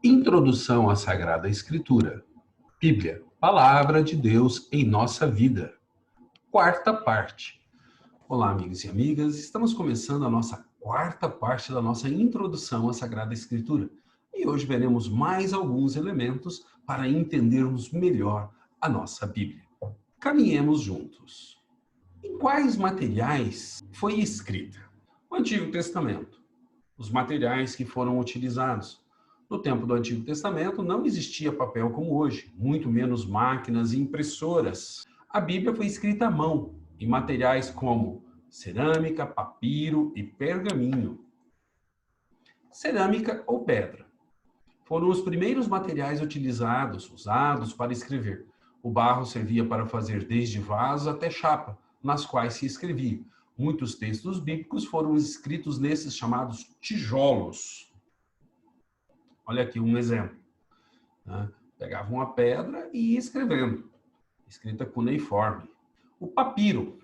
Introdução à Sagrada Escritura. Bíblia, Palavra de Deus em nossa vida. Quarta parte. Olá, amigos e amigas. Estamos começando a nossa quarta parte da nossa introdução à Sagrada Escritura. E hoje veremos mais alguns elementos para entendermos melhor a nossa Bíblia. Caminhemos juntos. Em quais materiais foi escrita? O Antigo Testamento. Os materiais que foram utilizados. No tempo do Antigo Testamento não existia papel como hoje, muito menos máquinas e impressoras. A Bíblia foi escrita à mão, em materiais como cerâmica, papiro e pergaminho. Cerâmica ou pedra foram os primeiros materiais usados para escrever. O barro servia para fazer desde vasos até chapa, nas quais se escrevia. Muitos textos bíblicos foram escritos nesses chamados tijolos. Olha aqui um exemplo. Pegava uma pedra e ia escrevendo. Escrita cuneiforme. O papiro,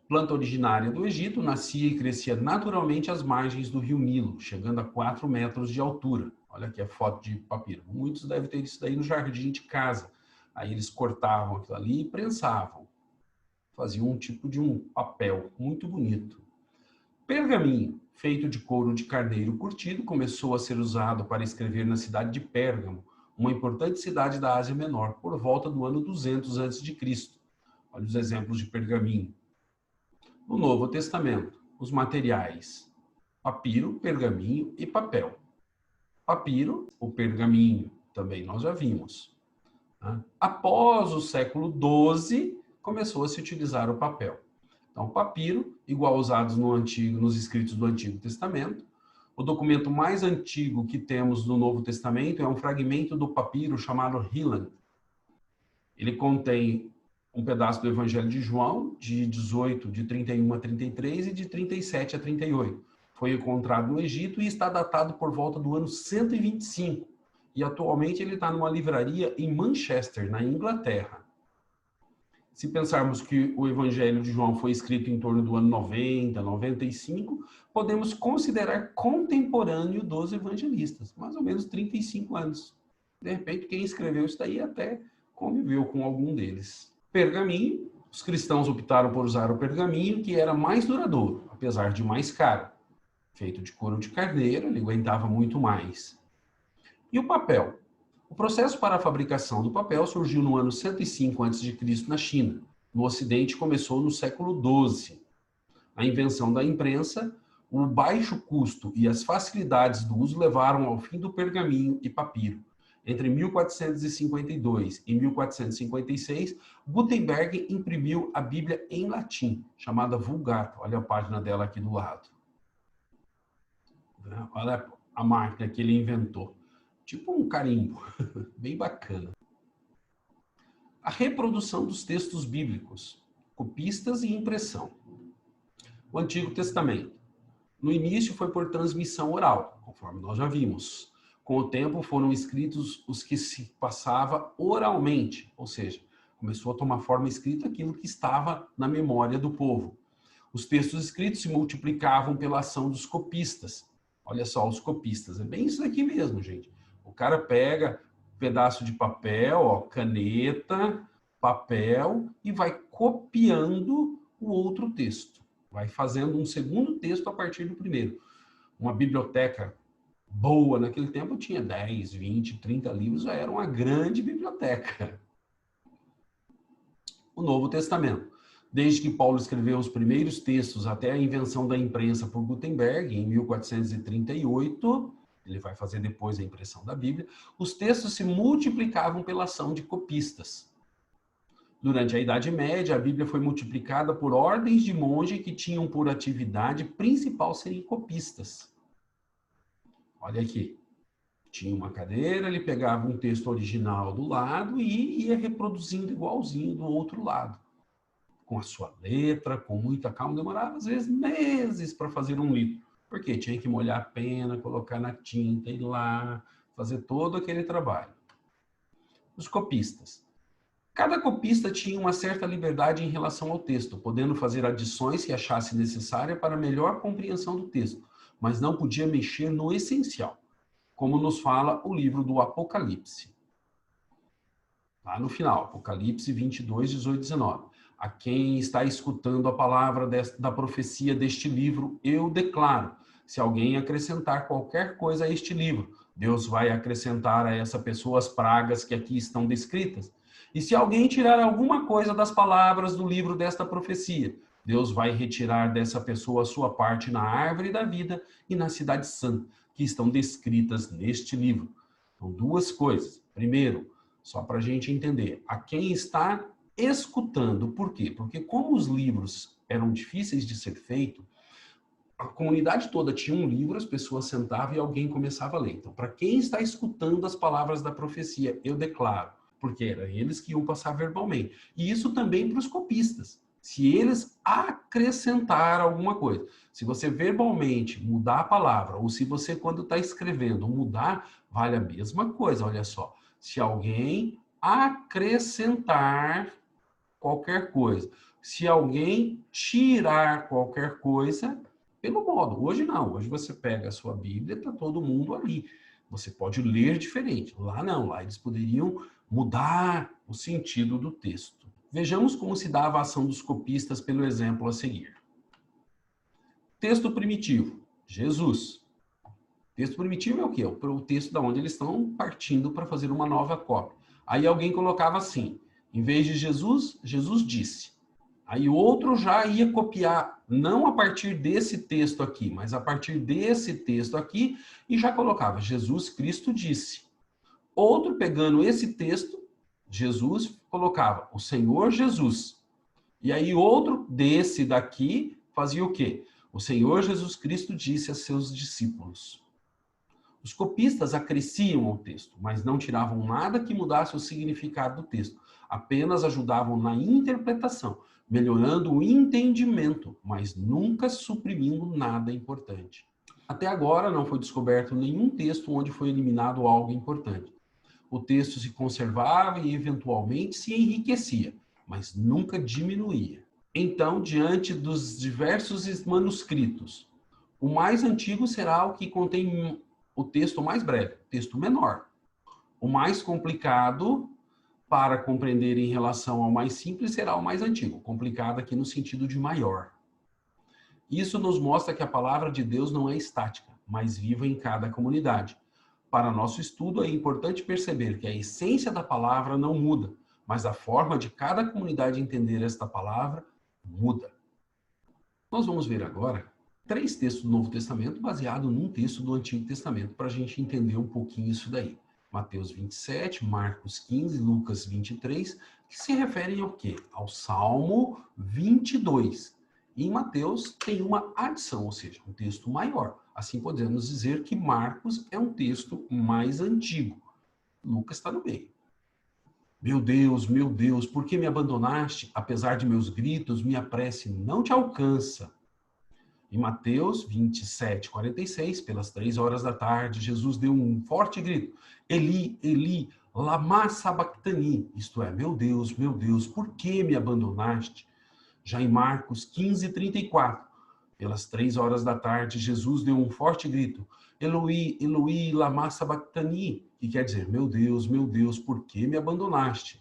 planta originária do Egito, nascia e crescia naturalmente às margens do rio Nilo, chegando a 4 metros de altura. Olha aqui a foto de papiro. Muitos devem ter isso daí no jardim de casa. Aí eles cortavam aquilo ali e prensavam. Faziam um tipo de um papel muito bonito. Pergaminho, feito de couro de carneiro curtido, começou a ser usado para escrever na cidade de Pérgamo, uma importante cidade da Ásia Menor, por volta do ano 200 a.C. Olha os exemplos de pergaminho. No Novo Testamento, os materiais: papiro, pergaminho e papel. Papiro, o pergaminho, também nós já vimos. Após o século XII, começou a se utilizar o papel. Então, papiro, igual usados nos escritos do Antigo Testamento. O documento mais antigo que temos do Novo Testamento é um fragmento do papiro chamado Hillel. Ele contém um pedaço do Evangelho de João, de 31 a 33 e de 37 a 38. Foi encontrado no Egito e está datado por volta do ano 125. E atualmente ele está numa livraria em Manchester, na Inglaterra. Se pensarmos que o Evangelho de João foi escrito em torno do ano 90, 95, podemos considerar contemporâneo dos evangelistas, mais ou menos 35 anos. De repente, quem escreveu isso daí até conviveu com algum deles. Pergaminho, os cristãos optaram por usar o pergaminho, que era mais duradouro, apesar de mais caro. Feito de couro de carneiro, ele aguentava muito mais. E o papel? O processo para a fabricação do papel surgiu no ano 105 a.C. na China. No Ocidente, começou no século XII. A invenção da imprensa, o baixo custo e as facilidades do uso levaram ao fim do pergaminho e papiro. Entre 1452 e 1456, Gutenberg imprimiu a Bíblia em latim, chamada Vulgata. Olha a página dela aqui do lado. Olha a máquina que ele inventou. Tipo um carimbo, bem bacana. A reprodução dos textos bíblicos, copistas e impressão. O Antigo Testamento. No início foi por transmissão oral, conforme nós já vimos. Com o tempo foram escritos os que se passava oralmente, ou seja, começou a tomar forma escrita aquilo que estava na memória do povo. Os textos escritos se multiplicavam pela ação dos copistas. Olha só, os copistas, é bem isso aqui mesmo, gente. O cara pega um pedaço de papel, ó, caneta, papel, e vai copiando o outro texto. Vai fazendo um segundo texto a partir do primeiro. Uma biblioteca boa naquele tempo tinha 10, 20, 30 livros, já era uma grande biblioteca. O Novo Testamento. Desde que Paulo escreveu os primeiros textos até a invenção da imprensa por Gutenberg, em 1438, ele vai fazer depois a impressão da Bíblia, os textos se multiplicavam pela ação de copistas. Durante a Idade Média, a Bíblia foi multiplicada por ordens de monge que tinham por atividade principal serem copistas. Olha aqui. Tinha uma cadeira, ele pegava um texto original do lado e ia reproduzindo igualzinho do outro lado. Com a sua letra, com muita calma, demorava às vezes meses para fazer um livro. Porque tinha que molhar a pena, colocar na tinta, ir lá, fazer todo aquele trabalho. Os copistas. Cada copista tinha uma certa liberdade em relação ao texto, podendo fazer adições que achasse necessária para melhor compreensão do texto, mas não podia mexer no essencial. como nos fala o livro do Apocalipse. Lá no final, Apocalipse 22, 18, 19. A quem está escutando a palavra da profecia deste livro, eu declaro, se alguém acrescentar qualquer coisa a este livro, Deus vai acrescentar a essa pessoa as pragas que aqui estão descritas. E se alguém tirar alguma coisa das palavras do livro desta profecia, Deus vai retirar dessa pessoa a sua parte na árvore da vida e na cidade santa, que estão descritas neste livro. Então, duas coisas. Primeiro, só para a gente entender, a quem está escutando. Por quê? Porque como os livros eram difíceis de ser feito, a comunidade toda tinha um livro, as pessoas sentavam e alguém começava a ler. Então, para quem está escutando as palavras da profecia, eu declaro, porque eram eles que iam passar verbalmente. E isso também para os copistas. Se eles acrescentar alguma coisa, se você verbalmente mudar a palavra, ou se você, quando está escrevendo, mudar, vale a mesma coisa, olha só. Se alguém acrescentar qualquer coisa, se alguém tirar qualquer coisa, pelo modo. Hoje não, hoje você pega a sua Bíblia, está todo mundo ali. Você pode ler diferente. Lá não, lá eles poderiam mudar o sentido do texto. Vejamos como se dava a ação dos copistas pelo exemplo a seguir. Texto primitivo, Jesus. Texto primitivo é o quê? O texto da onde eles estão partindo para fazer uma nova cópia. Aí alguém colocava assim, em vez de Jesus, Jesus disse. Aí outro já ia copiar, não a partir desse texto aqui, mas a partir desse texto aqui, e já colocava, Jesus Cristo disse. Outro pegando esse texto, Jesus, colocava, o Senhor Jesus. E aí outro desse daqui fazia o quê? O Senhor Jesus Cristo disse a seus discípulos. Os copistas acresciam o texto, mas não tiravam nada que mudasse o significado do texto. Apenas ajudavam na interpretação, melhorando o entendimento, mas nunca suprimindo nada importante. Até agora não foi descoberto nenhum texto onde foi eliminado algo importante. O texto se conservava e eventualmente se enriquecia, mas nunca diminuía. Então, diante dos diversos manuscritos, o mais antigo será o que contém o texto mais breve, o texto menor. O mais complicado para compreender em relação ao mais simples será o mais antigo, complicado aqui no sentido de maior. Isso nos mostra que a palavra de Deus não é estática, mas viva em cada comunidade. Para nosso estudo, é importante perceber que a essência da palavra não muda, mas a forma de cada comunidade entender esta palavra muda. Nós vamos ver agora 3 textos do Novo Testamento baseados num texto do Antigo Testamento, para a gente entender um pouquinho isso daí. Mateus 27, Marcos 15, Lucas 23, que se referem ao quê? Ao Salmo 22. E em Mateus tem uma adição, ou seja, um texto maior. Assim podemos dizer que Marcos é um texto mais antigo. Lucas está no meio. Meu Deus, por que me abandonaste? Apesar de meus gritos, minha prece não te alcança. Em Mateus 27, 46, pelas 3 horas da tarde, Jesus deu um forte grito. Eli, Eli, lama sabachthani. Isto é, meu Deus, por que me abandonaste? Já em Marcos 15, 34, pelas 3 horas da tarde, Jesus deu um forte grito. Eloi, Eloi, lama sabachthani. Que quer dizer, meu Deus, por que me abandonaste?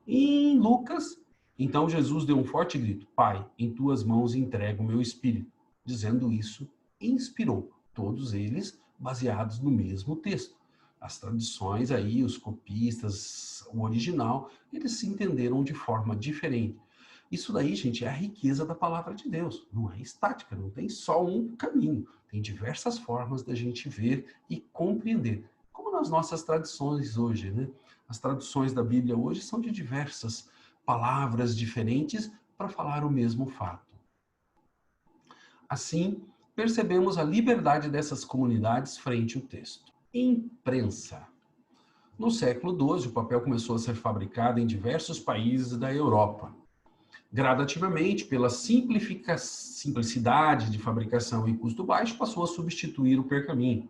E em Lucas, então Jesus deu um forte grito. Pai, em tuas mãos entrego o meu espírito. Dizendo isso, inspirou. Todos eles baseados no mesmo texto. As tradições aí, os copistas, o original, eles se entenderam de forma diferente. Isso daí, gente, é a riqueza da palavra de Deus. Não é estática, não tem só um caminho. Tem diversas formas da gente ver e compreender. Como nas nossas tradições hoje, né? As traduções da Bíblia hoje são de diversas palavras diferentes para falar o mesmo fato. Assim, percebemos a liberdade dessas comunidades frente ao texto. Imprensa. No século XII, o papel começou a ser fabricado em diversos países da Europa. Gradativamente, pela simplicidade de fabricação e custo baixo, passou a substituir o pergaminho.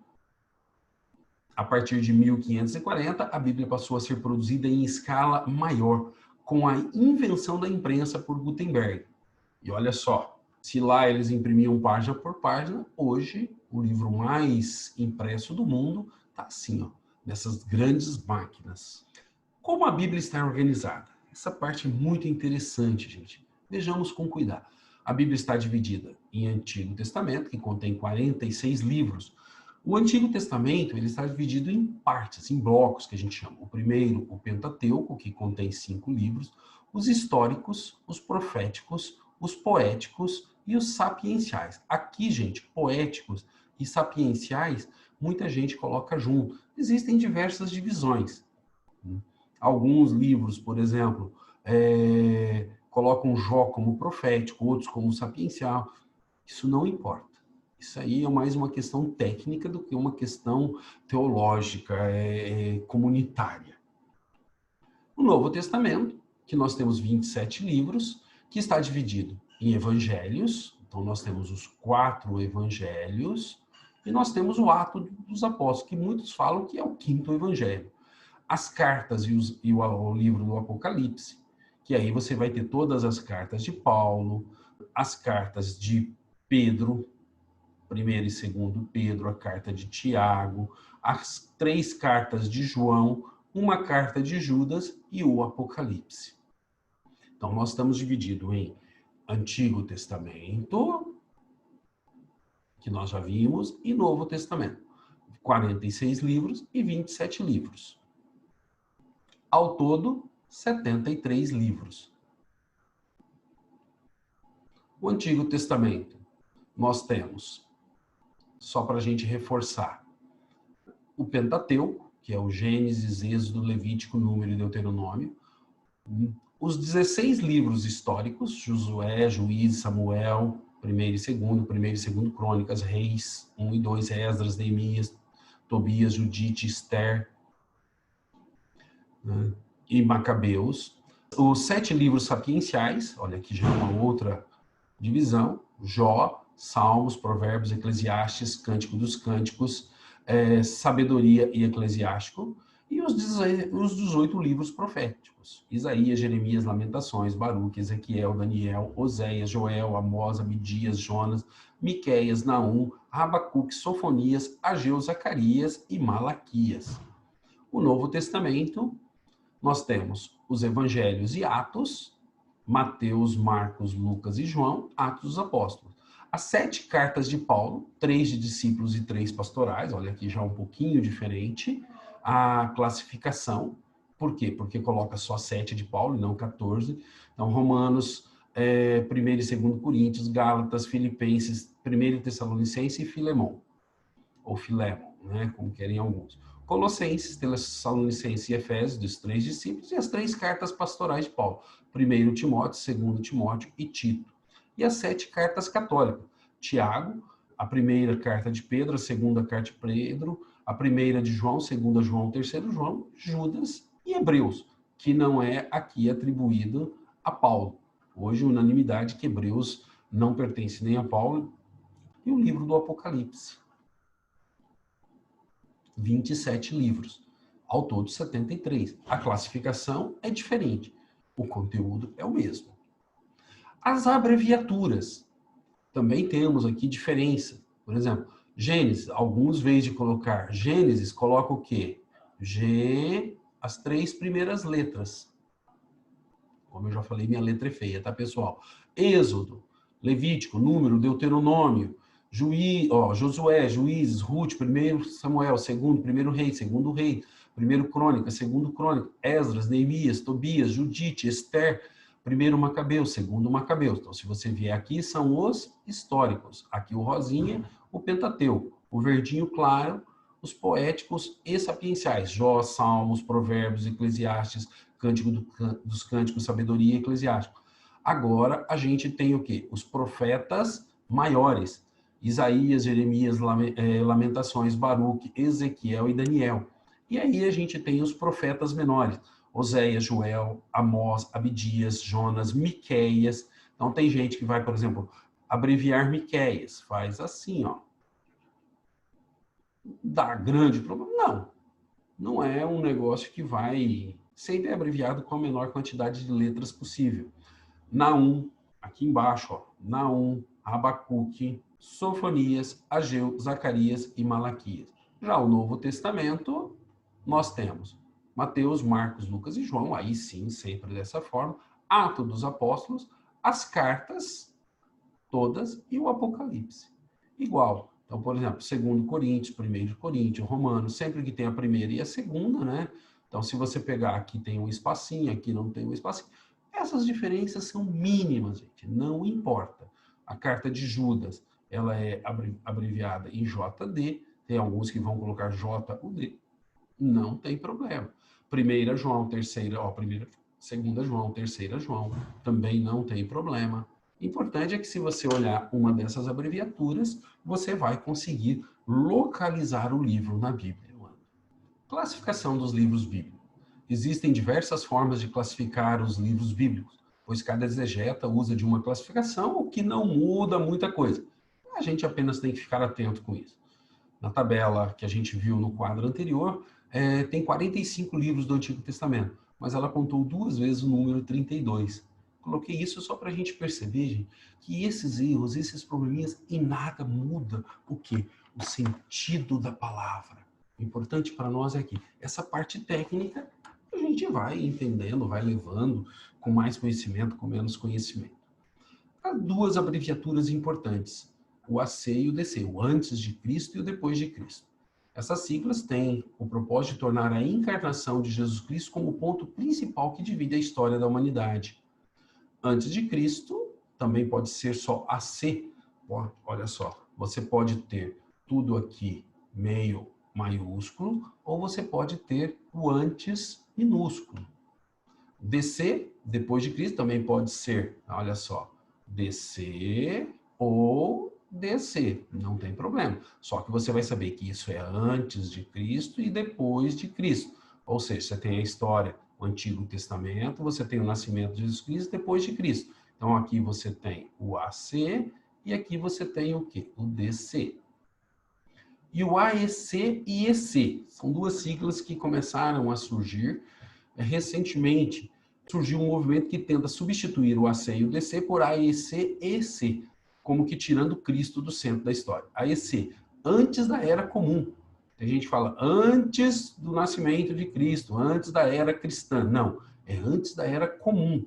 A partir de 1540, a Bíblia passou a ser produzida em escala maior, com a invenção da imprensa por Gutenberg. E olha só, Se lá eles imprimiam página por página, hoje o livro mais impresso do mundo está assim, ó, nessas grandes máquinas. Como a Bíblia está organizada? Essa parte é muito interessante, gente. Vejamos com cuidado. A Bíblia está dividida em Antigo Testamento, que contém 46 livros. O Antigo Testamento ele está dividido em partes, em blocos, que a gente chama. O primeiro, o Pentateuco, que contém 5 livros. Os históricos, os proféticos, os poéticos e os sapienciais. Aqui, gente, poéticos e sapienciais, muita gente coloca junto. Existem diversas divisões. Alguns livros, por exemplo, colocam Jó como profético, outros como sapiencial. Isso não importa. Isso aí é mais uma questão técnica do que uma questão teológica, comunitária. No Novo Testamento, que nós temos 27 livros, que está dividido em evangelhos. Então, nós temos os 4 evangelhos e nós temos o Ato dos Apóstolos, que muitos falam que é o 5º evangelho. As cartas e o livro do Apocalipse, que aí você vai ter todas as cartas de Paulo, as cartas de Pedro, 1º e 2º Pedro, a carta de Tiago, as 3 cartas de João, uma carta de Judas e o Apocalipse. Então, nós estamos divididos em Antigo Testamento, que nós já vimos, e Novo Testamento. 46 livros e 27 livros. Ao todo, 73 livros. O Antigo Testamento, nós temos, só para a gente reforçar, o Pentateuco, que é o Gênesis, Êxodo, Levítico, Número e Deuteronômio. Os 16 livros históricos, Josué, Juízes, Samuel, 1º e 2º, 1º e 2º Crônicas, Reis, 1 e 2, Esdras, Neemias, Tobias, Judite, Esther, né, e Macabeus. Os 7 livros sapienciais, olha aqui já é uma outra divisão, Jó, Salmos, Provérbios, Eclesiastes, Cântico dos Cânticos, Sabedoria e Eclesiástico, e os 18 livros proféticos, Isaías, Jeremias, Lamentações, Baruque, Ezequiel, Daniel, Oséias, Joel, Amós, Abidias, Jonas, Miqueias, Naum, Abacuque, Sofonias, Ageu, Zacarias e Malaquias. O Novo Testamento, nós temos os Evangelhos e Atos, Mateus, Marcos, Lucas e João, Atos dos Apóstolos. As 7 cartas de Paulo, 3 de discípulos e 3 pastorais, olha aqui já um pouquinho diferente. A classificação, por quê? Porque coloca só 7 de Paulo e não 14. Então, Romanos, 1º e 2º Coríntios, Gálatas, Filipenses, 1º Tessalonicenses e Filemão, ou Filémon, né, como querem alguns. Colossenses, Tessalonicenses e Efésios, dos 3 discípulos, e as 3 cartas pastorais de Paulo, 1º Timóteo, 2º Timóteo e Tito. E as 7 cartas católicas, Tiago, a 1ª carta de Pedro, a 2ª carta de Pedro, a 1ª de João, 2ª João, 3º João, Judas e Hebreus, que não é aqui atribuído a Paulo. Hoje, unanimidade que Hebreus não pertence nem a Paulo, e o livro do Apocalipse. 27 livros, ao todo 73. A classificação é diferente, o conteúdo é o mesmo. As abreviaturas, também temos aqui diferença. Por exemplo, Gênesis, alguns, em vez de colocar Gênesis, coloca o quê? G, as 3 primeiras letras. Como eu já falei, minha letra é feia, tá, pessoal? Êxodo, Levítico, Número, Deuteronômio, Josué, Juízes, Ruth, 1º Samuel, 2º, 1º Rei, 2º Rei, 1º Crônica, 2º Crônica, Esdras, Neemias, Tobias, Judite, Esther, 1º Macabeus, 2º Macabeus. Então, se você vier aqui, são os históricos. Aqui o rosinha, o Pentateuco. O verdinho claro, os poéticos e sapienciais. Jó, Salmos, Provérbios, Eclesiastes, Cântico dos Cânticos, Sabedoria e Eclesiástico. Agora, a gente tem o quê? Os profetas maiores. Isaías, Jeremias, Lamentações, Baruque, Ezequiel e Daniel. E aí a gente tem os profetas menores. Oséias, Joel, Amós, Abidias, Jonas, Miqueias. Então tem gente que vai, por exemplo, abreviar Miqueias. Faz assim, ó. Dá grande problema? Não. Não é um negócio que vai... Sempre é abreviado com a menor quantidade de letras possível. Naum, aqui embaixo, ó. Naum, Abacuque, Sofonias, Ageu, Zacarias e Malaquias. Já o Novo Testamento, nós temos Mateus, Marcos, Lucas e João, aí sim, sempre dessa forma, Atos dos Apóstolos, as cartas todas e o Apocalipse. Igual. Então, por exemplo, 2 Coríntios, 1 Coríntios, Romanos, sempre que tem a primeira e a segunda, né? Então, se você pegar aqui tem um espacinho, aqui não tem um espacinho. Essas diferenças são mínimas, gente, não importa. A carta de Judas, ela é abreviada em JD, tem alguns que vão colocar JUD, não tem problema. Primeira João, segunda João, terceira João, também não tem problema. Importante é que se você olhar uma dessas abreviaturas, você vai conseguir localizar o livro na Bíblia. Classificação dos livros bíblicos. Existem diversas formas de classificar os livros bíblicos, pois cada exegeta usa de uma classificação, o que não muda muita coisa. A gente apenas tem que ficar atento com isso. Na tabela que a gente viu no quadro anterior, tem 45 livros do Antigo Testamento, mas ela contou 2 vezes o número 32. Coloquei isso só para a gente perceber, gente, que esses erros, esses probleminhas, em nada muda o quê? O sentido da palavra. O importante para nós é que essa parte técnica a gente vai entendendo, vai levando com mais conhecimento, com menos conhecimento. Há 2 abreviaturas importantes, o AC e o DC, o antes de Cristo e o depois de Cristo. Essas siglas têm o propósito de tornar a encarnação de Jesus Cristo como o ponto principal que divide a história da humanidade. Antes de Cristo também pode ser só AC. Olha só, você pode ter tudo aqui meio maiúsculo, ou você pode ter o antes minúsculo. DC, depois de Cristo, também pode ser, olha só, DC ou DC, não tem problema. Só que você vai saber que isso é antes de Cristo e depois de Cristo. Ou seja, você tem a história, o Antigo Testamento, você tem o nascimento de Jesus Cristo depois de Cristo. Então aqui você tem o AC e aqui você tem o quê? O DC. E o AEC e EC, são 2 siglas que começaram a surgir recentemente. Surgiu um movimento que tenta substituir o AC e o DC por AEC e EC, como que tirando Cristo do centro da história. AEC, antes da Era Comum. A gente fala antes do nascimento de Cristo, antes da Era Cristã. Não, é antes da Era Comum.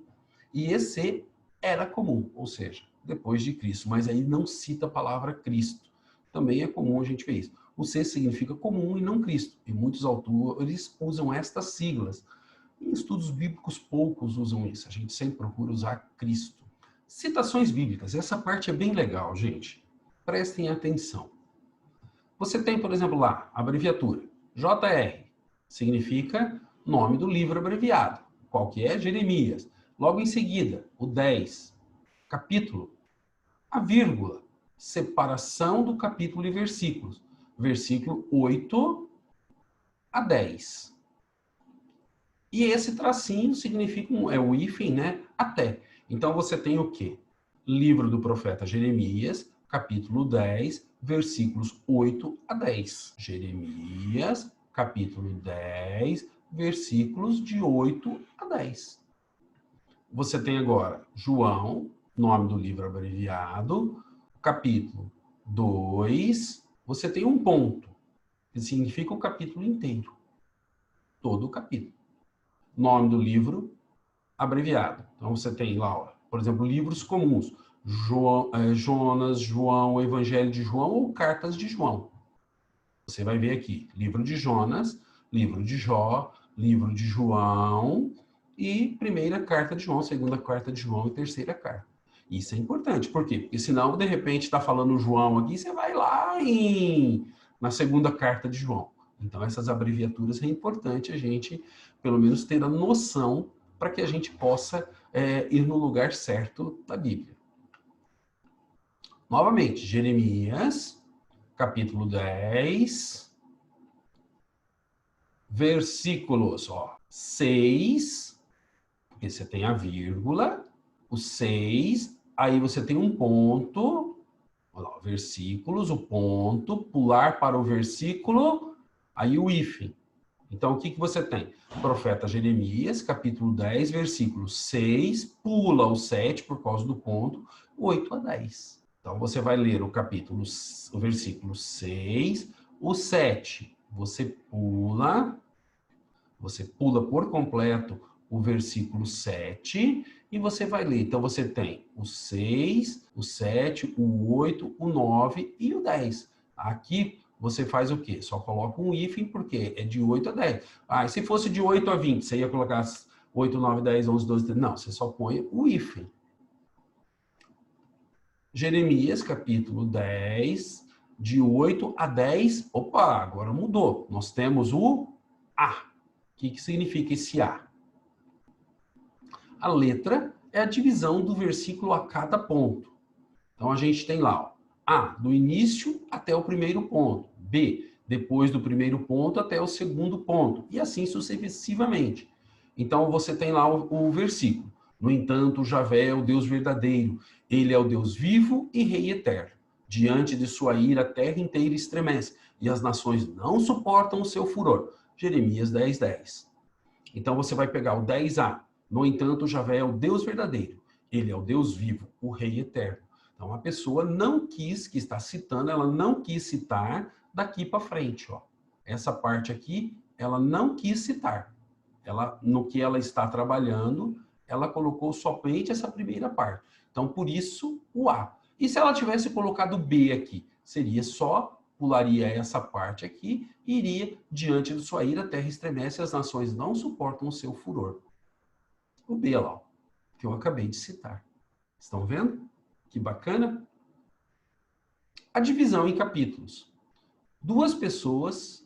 E EC, Era Comum, ou seja, depois de Cristo. Mas aí não cita a palavra Cristo. Também é comum a gente ver isso. O C significa comum e não Cristo. E muitos autores usam estas siglas. Em estudos bíblicos, poucos usam isso. A gente sempre procura usar Cristo. Citações bíblicas. Essa parte é bem legal, gente. Prestem atenção. Você tem, por exemplo, lá, a abreviatura. JR. Significa nome do livro abreviado. Qual que é? Jeremias. Logo em seguida, o 10. Capítulo. A vírgula. Separação do capítulo e versículos. Versículo 8 a 10. E esse tracinho significa, é o hífen, né? Até. Então você tem o quê? Livro do profeta Jeremias, capítulo 10, versículos 8 a 10. Jeremias, capítulo 10, versículos de 8 a 10. Você tem agora João, nome do livro abreviado, capítulo 2, você tem um ponto, que significa o capítulo inteiro. Todo o capítulo. Nome do livro abreviado. Então, você tem lá, ó, por exemplo, livros comuns. Jonas, João, Evangelho de João ou Cartas de João. Você vai ver aqui, livro de Jonas, livro de Jó, livro de João e primeira carta de João, segunda carta de João e terceira carta. Isso é importante. Por quê? Porque senão, de repente, está falando João aqui, você vai lá na segunda carta de João. Então, essas abreviaturas é importante a gente, pelo menos, ter a noção para que a gente possa ir no lugar certo da Bíblia. Novamente, Jeremias, capítulo 10, versículos 6, porque você tem a vírgula, o 6, aí você tem um ponto, olha lá, versículos, o ponto, pular para o versículo, aí o hífen. Então, o que você tem? Profeta Jeremias, capítulo 10, versículo 6, pula o 7 por causa do ponto, 8 a 10. Então, você vai ler o versículo 6, o 7, você pula por completo o versículo 7 e você vai ler. Então, você tem o 6, o 7, o 8, o 9 e o 10. Aqui, você faz o quê? Só coloca um hífen, porque é de 8 a 10. Ah, e se fosse de 8 a 20, você ia colocar 8, 9, 10, 11, 12, 13. Não, você só põe o hífen. Jeremias, capítulo 10, de 8 a 10. Opa, agora mudou. Nós temos o A. O que significa esse A? A letra é a divisão do versículo a cada ponto. Então, a gente tem lá, ó, A, do início até o primeiro ponto. B, depois do primeiro ponto até o segundo ponto. E assim sucessivamente. Então, você tem lá o versículo. No entanto, Javé é o Deus verdadeiro. Ele é o Deus vivo e Rei eterno. Diante de sua ira, a terra inteira estremece, e as nações não suportam o seu furor. Jeremias 10, 10. Então, você vai pegar o 10a. No entanto, Javé é o Deus verdadeiro. Ele é o Deus vivo, o Rei eterno. Então, a pessoa não quis, que está citando, ela não quis citar daqui para frente, ó. Essa parte aqui, ela não quis citar. Ela, no que ela está trabalhando, ela colocou somente essa primeira parte. Então, por isso, o A. E se ela tivesse colocado o B aqui? Seria só, pularia essa parte aqui e iria diante de sua ira, a terra estremece, as nações não suportam o seu furor. O B lá, ó, que eu acabei de citar. Estão vendo? Que bacana. A divisão em capítulos. Duas pessoas,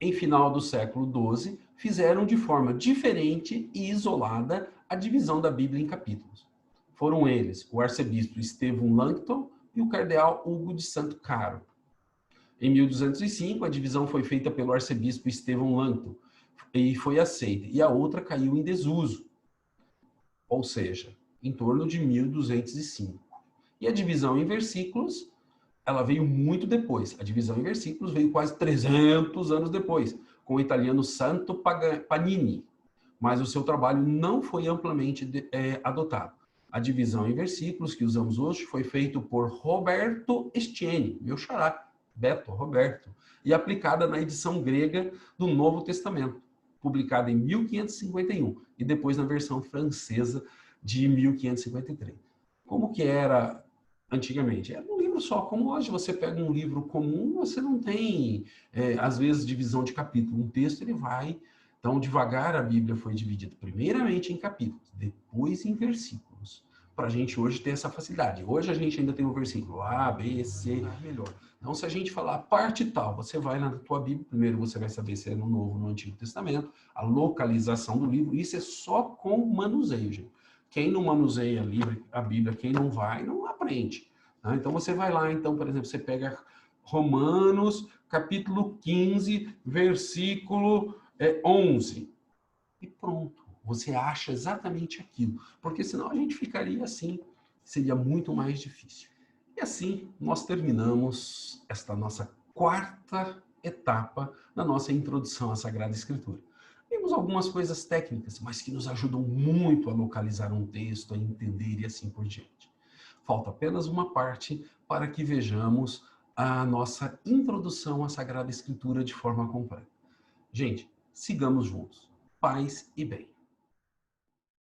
em final do século XII, fizeram de forma diferente e isolada a divisão da Bíblia em capítulos. Foram eles o arcebispo Estevão Langton e o cardeal Hugo de Santo Caro. Em 1205, a divisão foi feita pelo arcebispo Estevão Langton e foi aceita, e a outra caiu em desuso, ou seja, em torno de 1205. E a divisão em versículos, ela veio muito depois. A divisão em versículos veio quase 300 anos depois, com o italiano Santo Paganini, mas o seu trabalho não foi amplamente adotado. A divisão em versículos que usamos hoje foi feita por Roberto Estienne, meu xará, Beto, Roberto, e aplicada na edição grega do Novo Testamento, publicada em 1551, e depois na versão francesa de 1553. Como que era antigamente? Era um livro só. Como hoje você pega um livro comum, você não tem, às vezes, divisão de capítulo. Um texto, ele vai... Então, devagar, a Bíblia foi dividida primeiramente em capítulos, depois em versículos, para a gente hoje ter essa facilidade. Hoje a gente ainda tem o versículo A, B, C, melhor. Então, se a gente falar parte tal, você vai na tua Bíblia, primeiro você vai saber se é no Novo ou no Antigo Testamento, a localização do livro, isso é só com manuseio, gente. Quem não manuseia a Bíblia, quem não vai, não aprende. Tá? Então, você vai lá, então, por exemplo, você pega Romanos, capítulo 15, versículo 11. E pronto, você acha exatamente aquilo. Porque senão a gente ficaria assim, seria muito mais difícil. E assim, nós terminamos esta nossa quarta etapa na nossa introdução à Sagrada Escritura. Vimos algumas coisas técnicas, mas que nos ajudam muito a localizar um texto, a entender e assim por diante. Falta apenas uma parte para que vejamos a nossa introdução à Sagrada Escritura de forma completa. Gente, sigamos juntos. Paz e bem.